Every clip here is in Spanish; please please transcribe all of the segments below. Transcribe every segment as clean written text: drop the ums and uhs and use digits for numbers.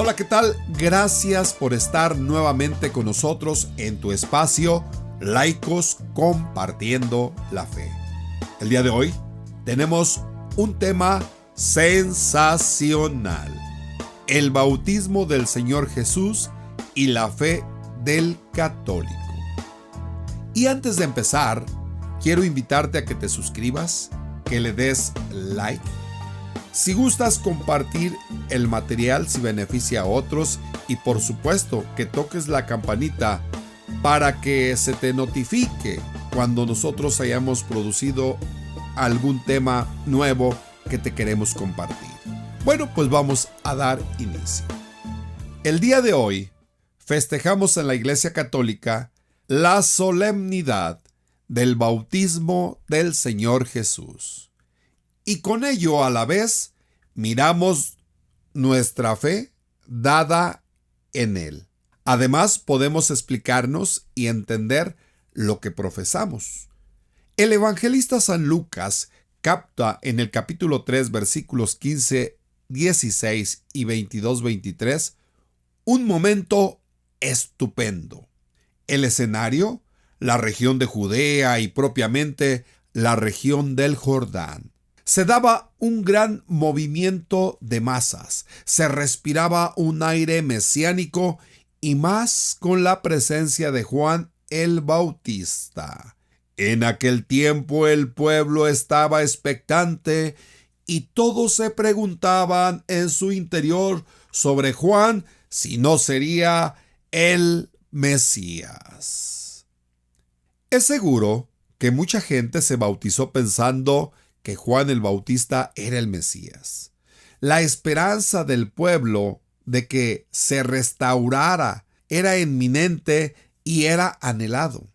Hola, ¿qué tal? Gracias por estar nuevamente con nosotros en tu espacio Laicos Compartiendo la Fe. El día de hoy tenemos un tema sensacional: el bautismo del Señor Jesús y la fe del católico. Y antes de empezar, quiero invitarte a que te suscribas, que le des like. Si gustas compartir el material si beneficia a otros, y por supuesto que toques la campanita para que se te notifique cuando nosotros hayamos producido algún tema nuevo que te queremos compartir. Bueno, pues vamos a dar inicio. El día de hoy festejamos en la Iglesia Católica la solemnidad del bautismo del Señor Jesús. Y con ello a la vez miramos nuestra fe dada en Él. Además, podemos explicarnos y entender lo que profesamos. El evangelista San Lucas capta en el capítulo 3, versículos 15, 16 y 22-23 un momento estupendo. El escenario, la región de Judea y propiamente la región del Jordán. Se daba un gran movimiento de masas, se respiraba un aire mesiánico y más con la presencia de Juan el Bautista. En aquel tiempo el pueblo estaba expectante y todos se preguntaban en su interior sobre Juan si no sería el Mesías. Es seguro que mucha gente se bautizó pensando que Juan el Bautista era el Mesías. La esperanza del pueblo de que se restaurara era inminente y era anhelado.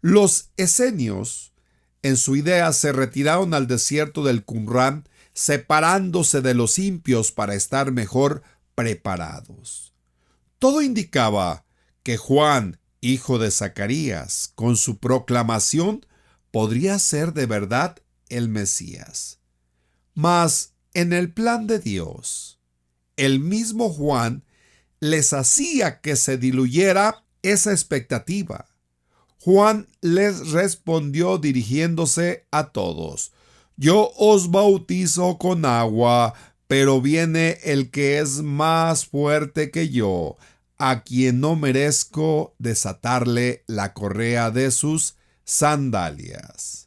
Los esenios, en su idea, se retiraron al desierto del Qumrán, separándose de los impios para estar mejor preparados. Todo indicaba que Juan, hijo de Zacarías, con su proclamación, podría ser de verdad el Mesías. Mas en el plan de Dios, el mismo Juan les hacía que se diluyera esa expectativa. Juan les respondió dirigiéndose a todos: yo os bautizo con agua, pero viene el que es más fuerte que yo, a quien no merezco desatarle la correa de sus sandalias.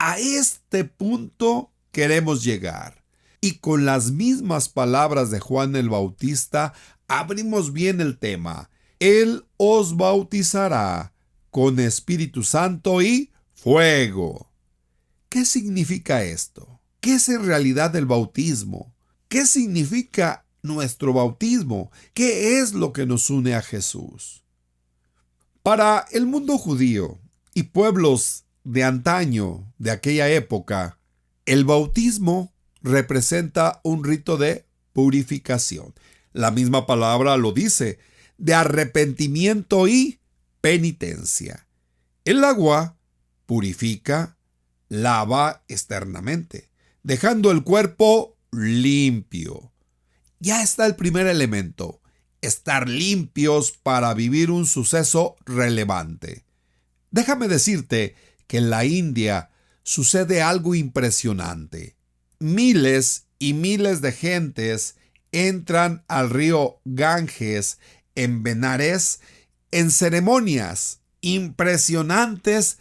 A este punto queremos llegar. Y con las mismas palabras de Juan el Bautista, abrimos bien el tema. Él os bautizará con Espíritu Santo y fuego. ¿Qué significa esto? ¿Qué es en realidad el bautismo? ¿Qué significa nuestro bautismo? ¿Qué es lo que nos une a Jesús? Para el mundo judío y pueblos de antaño, de aquella época, el bautismo representa un rito de purificación. La misma palabra lo dice, de arrepentimiento y penitencia. El agua purifica, lava externamente, dejando el cuerpo limpio. Ya está el primer elemento: estar limpios para vivir un suceso relevante. Déjame decirte que en la India sucede algo impresionante. Miles y miles de gentes entran al río Ganges en Benares en ceremonias impresionantes,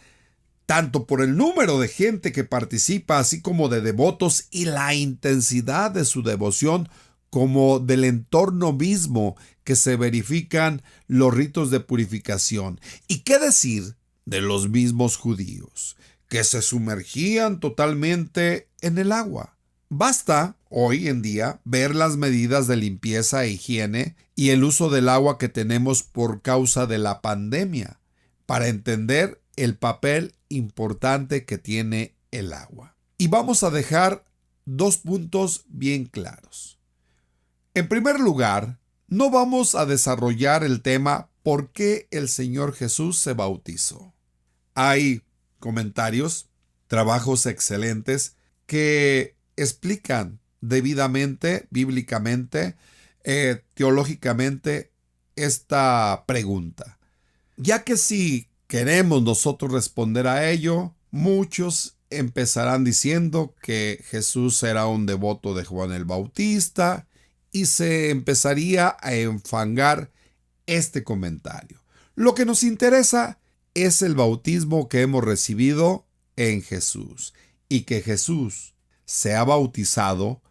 tanto por el número de gente que participa, así como de devotos y la intensidad de su devoción, como del entorno mismo que se verifican los ritos de purificación. ¿Y qué decir de los mismos judíos, que se sumergían totalmente en el agua? Basta hoy en día ver las medidas de limpieza e higiene y el uso del agua que tenemos por causa de la pandemia para entender el papel importante que tiene el agua. Y vamos a dejar dos puntos bien claros. En primer lugar, no vamos a desarrollar el tema ¿por qué el Señor Jesús se bautizó? Hay comentarios, trabajos excelentes que explican debidamente, bíblicamente, teológicamente esta pregunta, ya que si queremos nosotros responder a ello, muchos empezarán diciendo que Jesús era un devoto de Juan el Bautista y se empezaría a enfangar este comentario. Lo que nos interesa es el bautismo que hemos recibido en Jesús y que Jesús se ha bautizado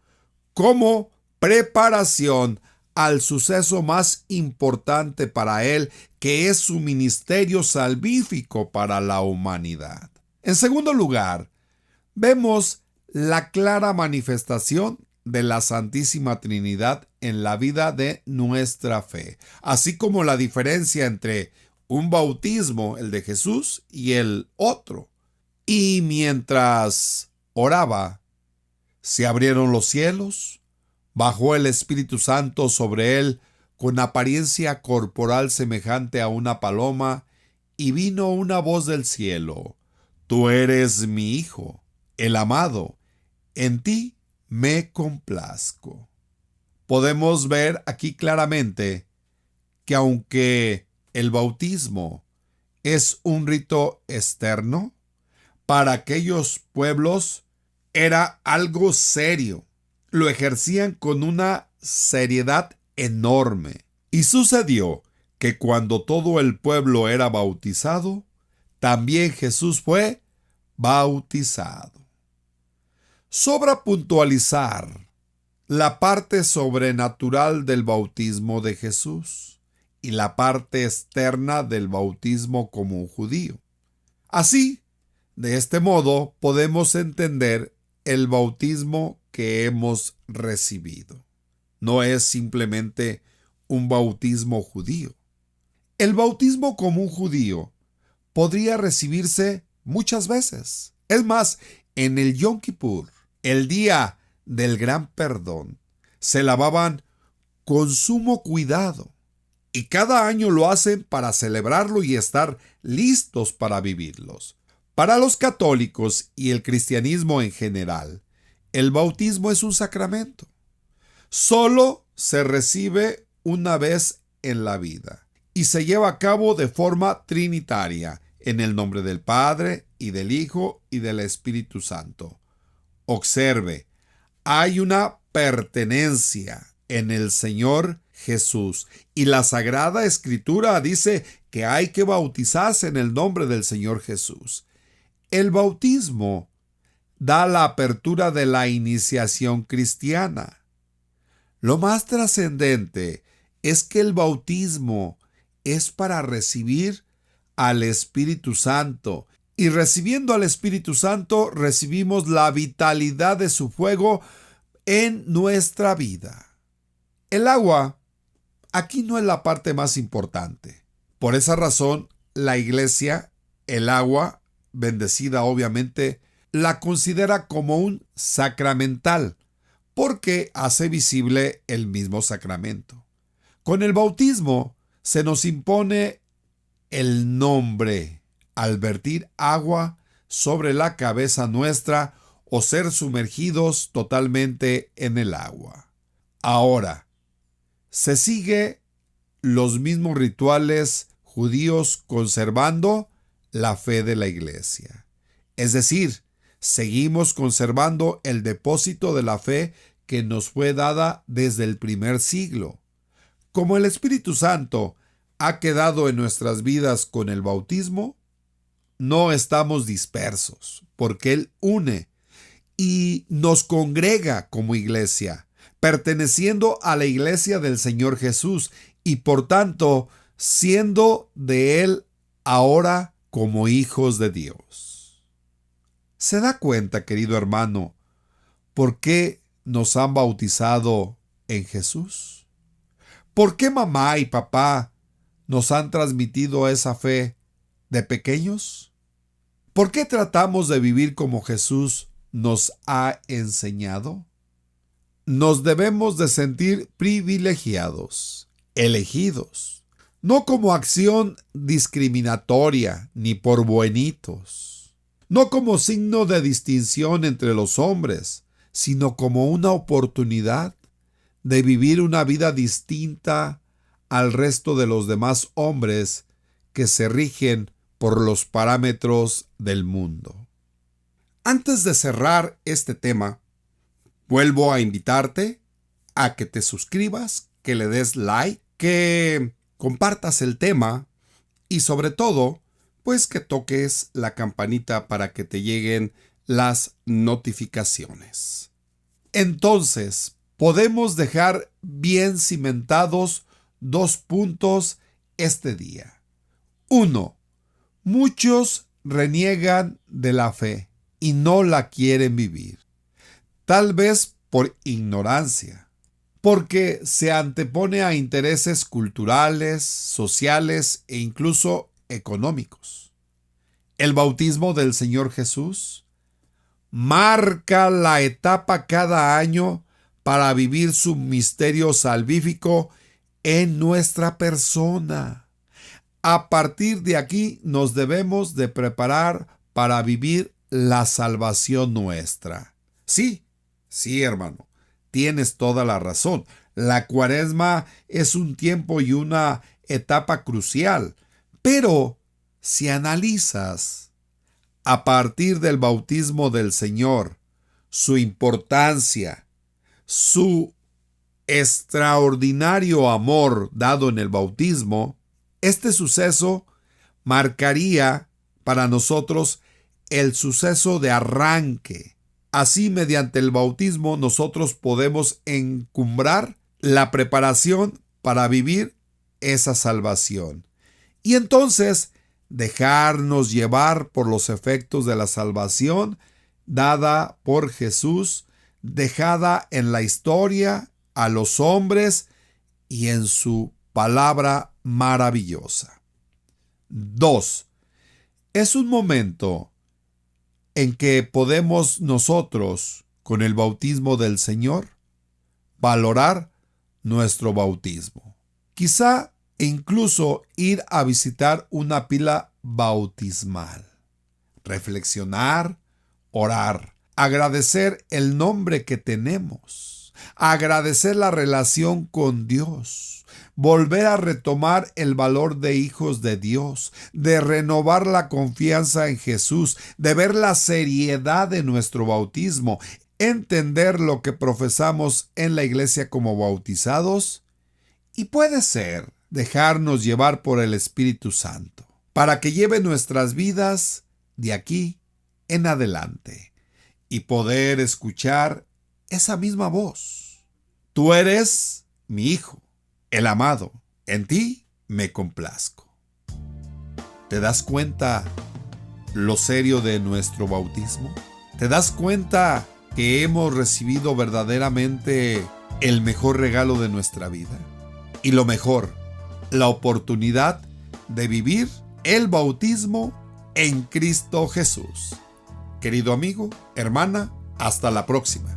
como preparación al suceso más importante para él, que es su ministerio salvífico para la humanidad. En segundo lugar, vemos la clara manifestación de la Santísima Trinidad en la vida de nuestra fe, así como la diferencia entre un bautismo, el de Jesús, y el otro. Y mientras oraba, se abrieron los cielos, bajó el Espíritu Santo sobre él con apariencia corporal semejante a una paloma, y vino una voz del cielo: Tú eres mi Hijo, el amado, en ti me complazco. Podemos ver aquí claramente que aunque el bautismo es un rito externo, para aquellos pueblos era algo serio. Lo ejercían con una seriedad enorme. Y sucedió que cuando todo el pueblo era bautizado, también Jesús fue bautizado. Sobra puntualizar la parte sobrenatural del bautismo de Jesús y la parte externa del bautismo como un judío. Así, de este modo, podemos entender el bautismo que hemos recibido. No es simplemente un bautismo judío. El bautismo como un judío podría recibirse muchas veces. Es más, en el Yom Kippur, el día del gran perdón, se lavaban con sumo cuidado. Y cada año lo hacen para celebrarlo y estar listos para vivirlos. Para los católicos y el cristianismo en general, el bautismo es un sacramento. Solo se recibe una vez en la vida y se lleva a cabo de forma trinitaria, en el nombre del Padre y del Hijo y del Espíritu Santo. Observe, hay una pertenencia en el Señor Jesús y la Sagrada Escritura dice que hay que bautizarse en el nombre del Señor Jesús. El bautismo da la apertura de la iniciación cristiana. Lo más trascendente es que el bautismo es para recibir al Espíritu Santo, y recibiendo al Espíritu Santo recibimos la vitalidad de su fuego en nuestra vida. El agua aquí no es la parte más importante. Por esa razón, la Iglesia, el agua, bendecida obviamente, la considera como un sacramental, porque hace visible el mismo sacramento. Con el bautismo se nos impone el nombre al vertir agua sobre la cabeza nuestra o ser sumergidos totalmente en el agua. Ahora, se sigue los mismos rituales judíos conservando la fe de la Iglesia. Es decir, seguimos conservando el depósito de la fe que nos fue dada desde el primer siglo. Como el Espíritu Santo ha quedado en nuestras vidas con el bautismo, no estamos dispersos, porque Él une y nos congrega como iglesia, perteneciendo a la iglesia del Señor Jesús y por tanto siendo de Él ahora como hijos de Dios. ¿Se da cuenta, querido hermano, por qué nos han bautizado en Jesús? ¿Por qué mamá y papá nos han transmitido esa fe de pequeños? ¿Por qué tratamos de vivir como Jesús nos ha enseñado? Nos debemos de sentir privilegiados, elegidos, no como acción discriminatoria ni por buenitos, no como signo de distinción entre los hombres, sino como una oportunidad de vivir una vida distinta al resto de los demás hombres que se rigen por los parámetros del mundo. Antes de cerrar este tema, vuelvo a invitarte a que te suscribas, que le des like, que compartas el tema y sobre todo, pues que toques la campanita para que te lleguen las notificaciones. Entonces, podemos dejar bien cimentados 2 puntos este día. 1. Muchos reniegan de la fe y no la quieren vivir. Tal vez por ignorancia, porque se antepone a intereses culturales, sociales e incluso económicos. El bautismo del Señor Jesús marca la etapa cada año para vivir su misterio salvífico en nuestra persona. A partir de aquí nos debemos de preparar para vivir la salvación nuestra. Sí, hermano, tienes toda la razón. La Cuaresma es un tiempo y una etapa crucial, pero si analizas a partir del bautismo del Señor, su importancia, su extraordinario amor dado en el bautismo, este suceso marcaría para nosotros el suceso de arranque. Así, mediante el bautismo, nosotros podemos encumbrar la preparación para vivir esa salvación. Y entonces, dejarnos llevar por los efectos de la salvación dada por Jesús, dejada en la historia, a los hombres y en su palabra maravillosa. 2. Es un momento en que podemos nosotros, con el bautismo del Señor, valorar nuestro bautismo. Quizá incluso ir a visitar una pila bautismal, reflexionar, orar, agradecer el nombre que tenemos, agradecer la relación con Dios, volver a retomar el valor de hijos de Dios, de renovar la confianza en Jesús, de ver la seriedad de nuestro bautismo, entender lo que profesamos en la iglesia como bautizados y puede ser dejarnos llevar por el Espíritu Santo para que lleve nuestras vidas de aquí en adelante y poder escuchar esa misma voz. Tú eres mi hijo, el amado, en ti me complazco. ¿Te das cuenta lo serio de nuestro bautismo? ¿Te das cuenta que hemos recibido verdaderamente el mejor regalo de nuestra vida? Y lo mejor, la oportunidad de vivir el bautismo en Cristo Jesús. Querido amigo, hermana, hasta la próxima.